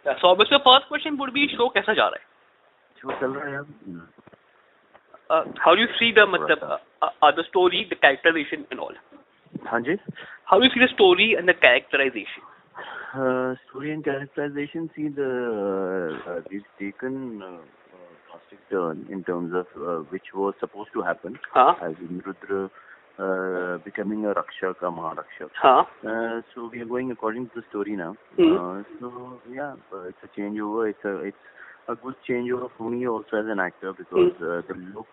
So obviously the first question would be show कैसा जा रहा है? शो चल रहा है यार. How do you see the the story, the characterization and all? हाँ जी. How do you see the story and the characterization? Story and characterization, see we've taken drastic turn in terms of which was supposed to happen. As in Rudra becoming a Rakshak, a Maharakshak. So we are going according to the story now. So yeah, it's a changeover. It's a good changeover for me also as an actor, because the look,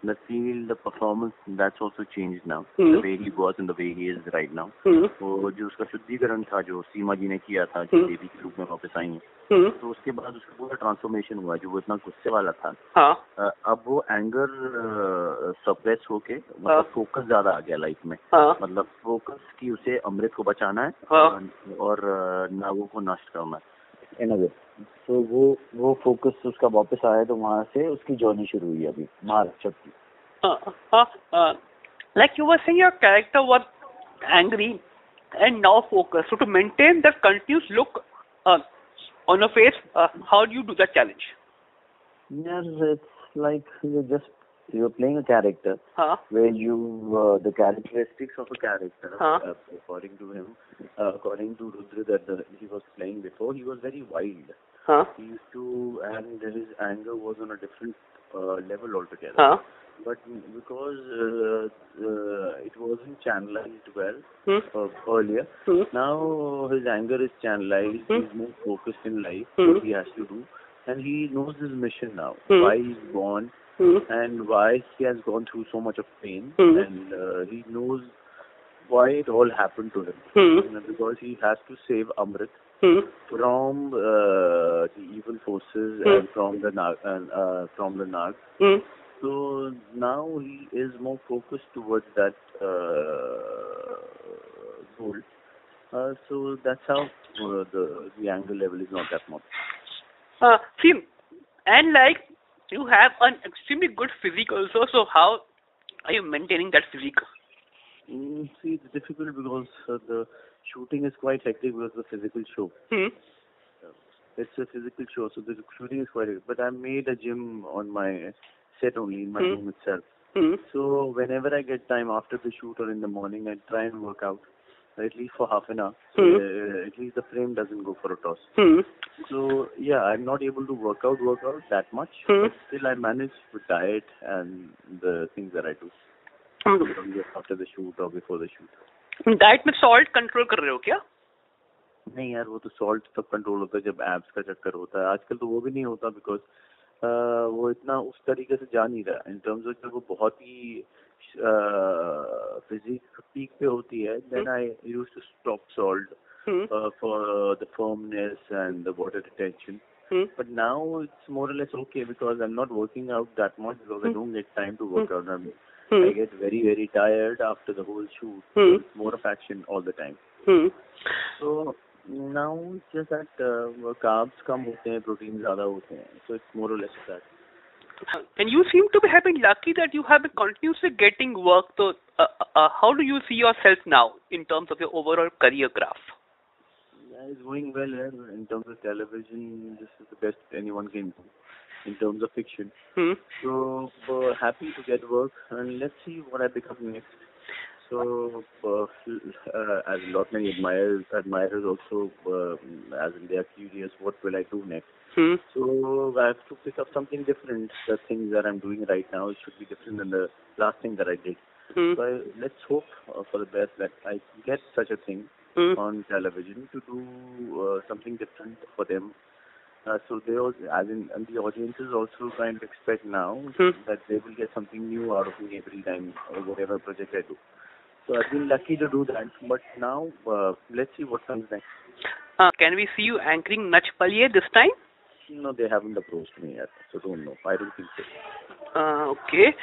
the feel, the performance, that's also changed now. The way he was and the way he is right now. तो जो उसका शुद्धिकरण था, जो सीमा जी ने किया था, जो देवी के रूप में वापस आई हैं, तो उसके बाद उसका पूरा ट्रांसफॉर्मेशन हुआ. जो वो इतना गुस्से वाला था, अब वो एंगर सप्रेस होके मतलब फोकस ज्यादा आ गया लाइफ में. मतलब फोकस की उसे अमृत को बचाना है और नागों को नष्ट करना है. तो वो फोकस उसका वापस आया, तो वहाँ से उसकी जर्नी शुरू हुई अभी महारक्षक की. Like you were saying, your character was angry and now focused. So to maintain that continuous look on your face, how do you do that challenge? Yes, it's like you're playing a character where the characteristics of a character, according to him, according to Rudra that he was playing before, he was very wild. He used to, and his anger was on a different level altogether. But because it wasn't channelized well earlier, now his anger is channelized. He's more focused in life, what he has to do, and he knows his mission now, why he's born, and why he has gone through so much of pain, and he knows why it all happened to him, because he has to save Amrit from the evil forces and from the Nag. So now he is more focused towards that goal. So that's how the anger level is not that much. See, and like you have an extremely good physique also. So how are you maintaining that physique? See, it's difficult because the shooting is quite hectic because of the physical show. It's a physical show, so the shooting is quite hectic. But I made a gym on my set only, in my room itself. So whenever I get time after the shoot or in the morning, I try and work out, at least for half an hour. At least the frame doesn't go for a toss. So yeah, I'm not able to work out that much, but still I manage with diet and the things that I do. After the shoot or before the shoot. Diet में salt control कर रहे हो क्या? नहीं यार, वो तो salt तब control होता है जब abs का चक्कर होता है. आजकल तो वो भी नहीं होता, because वो इतना उस तरीके से जा नहीं रहा. In terms of जब वो बहुत ही physique peak पे होती है, then I used to stop salt for the firmness and the water retention. But now it's more or less okay, because I'm not working out that much, because I don't get time to work out. I get very, very tired after the whole shoot. So it's more of action all the time. So now it's just that carbs कम होते हैं, protein ज़्यादा होते हैं. So it's more or less that. And you seem to be having lucky that you have been continuously getting work. So how do you see yourself now in terms of your overall career graph? Yeah, it's going well here. In terms of television, this is the best anyone can do. In terms of fiction. So happy to get work, and let's see what I become next. So as a lot many admirers also, as in they are curious, what will I do next? So I have to pick up something different. The things that I'm doing right now should be different than the last thing that I did. So let's hope for the best that I get such a thing on television to do something different for them. So they also, and the audiences also kind of expect now that they will get something new out of me every time or whatever project I do. So I've been lucky to do that, but now let's see what comes next. Can we see you anchoring Nach Paliye this time? No, they haven't approached me yet, so don't know. I don't think so. Okay.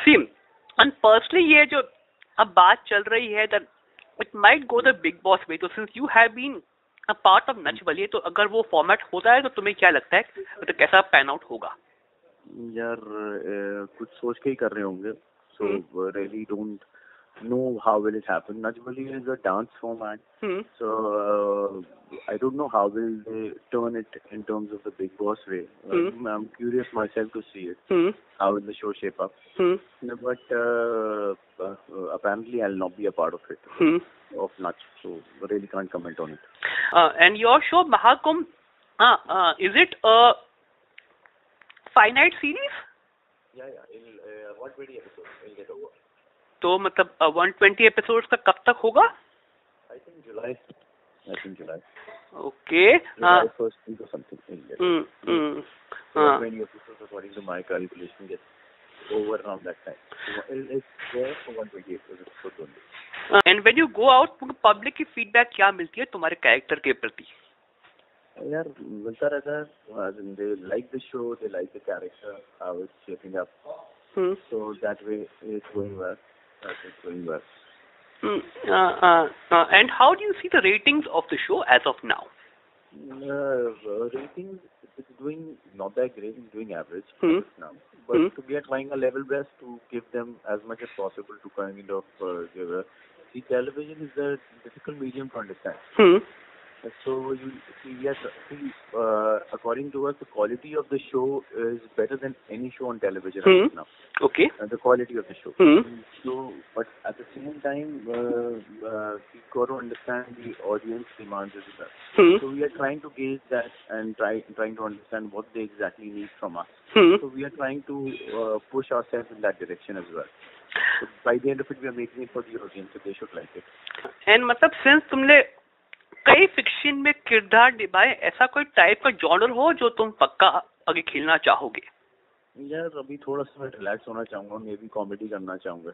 See, and personally, ये जो अब बात चल रही है that it might go the Big Boss way. So since you have been a part of Nach Paliye, तो अगर वो फॉर्मेट होता है तो तुम्हें क्या लगता है तो कैसा पैन आउट होगा? यार कुछ सोच के ही कर रहे होंगे. So really don't know how will it happen. Nach Paliye is a dance format. So I I don't know how will they turn it in terms of the Big Boss way. I'm curious myself to see it. How will the show shape up? But apparently I'll not be a part of it. Of Nach, so really can't comment on it. And your show Mahakumbh, is it a finite series? Yeah. In 120 episodes, we'll get over. तो मतलब 120 episodes का कब तक होगा? I think July. Okay. July first week or something. 120 episodes according to my calculation gets over around that time. So it's there for 120 episodes only. And when you go out, public की feedback क्या मिलती है तुम्हारे character के प्रति? यार मिलता रहता है. They like the show, they like the character, how it's shaping up. So that way it's going well. And how do you see the ratings of the show as of now? Ratings, it's doing not that great, it's doing average now. But we are trying our level best to give them as much as possible to kind of give a... See, television is a difficult medium to understand. So you see, yes, according to us, the quality of the show is better than any show on television right now. Okay. The quality of the show. So, but at the same time, we got to understand the audience demands as well. So we are trying to gauge that and trying to understand what they exactly need from us. So we are trying to push ourselves in that direction as well. So by the end of it, we are making it for the audience, so they should like it. And मतलब since तुमने कई fiction में किरदार निभाए, ऐसा कोई type का genre हो जो तुम पक्का आगे खेलना चाहोगे? यार अभी थोड़ा सा रिलैक्स होना चाहूंगा, मे बी कॉमेडी करना चाहूंगा.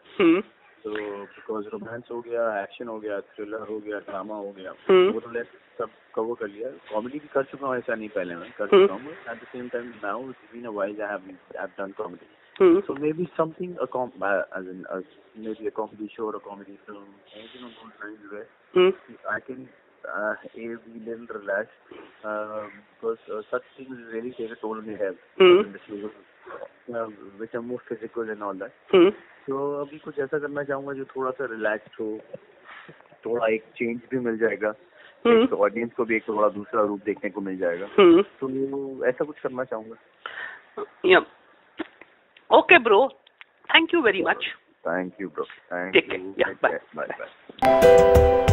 तो बिकॉज रोमांस हो गया, एक्शन हो गया, थ्रिलर हो गया, ड्रामा हो गया, वो तो सब कवर कर लिया. कॉमेडी भी कर चुका हूँ, ऐसा नहीं पहले मैं कर चुका हूँ. At the same time now it's been a while I have done comedy. So maybe something maybe a comedy show or a comedy film, anything on those lines where I can be a little relaxed, because such things really take a toll on your health in the shows, which are more physical and all that. So अभी कुछ ऐसा करना चाहूँगा जो थोड़ा सा relax हो, थोड़ा एक चेंज भी मिल जाएगा, ऑडियंस को भी एक थोड़ा दूसरा रूप देखने को मिल जाएगा. तो ऐसा कुछ करना चाहूँगा. Okay, bro. Thank you very much. Thank you, bro. Take care. Yeah, bye. Bye.